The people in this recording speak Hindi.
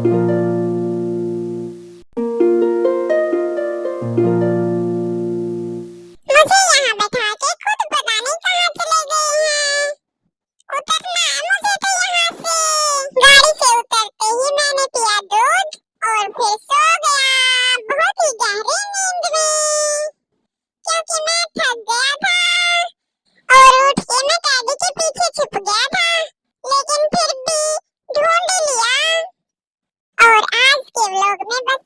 मुझे यहाँ बैठा के खुद पता नहीं कहाँ चले गए हैं। उतरना है मुझे तो यहाँ से। गाड़ी से उतरते ही मैंने पिया दूध और फिर सो गया बहुत ही गहरी नींद में, क्योंकि मैं थक गया था और उठ के मैं डैडी के पीछे छुप गया था, लेकिन फिर भी ढूंढ लिया। और आज के व्लॉग में बस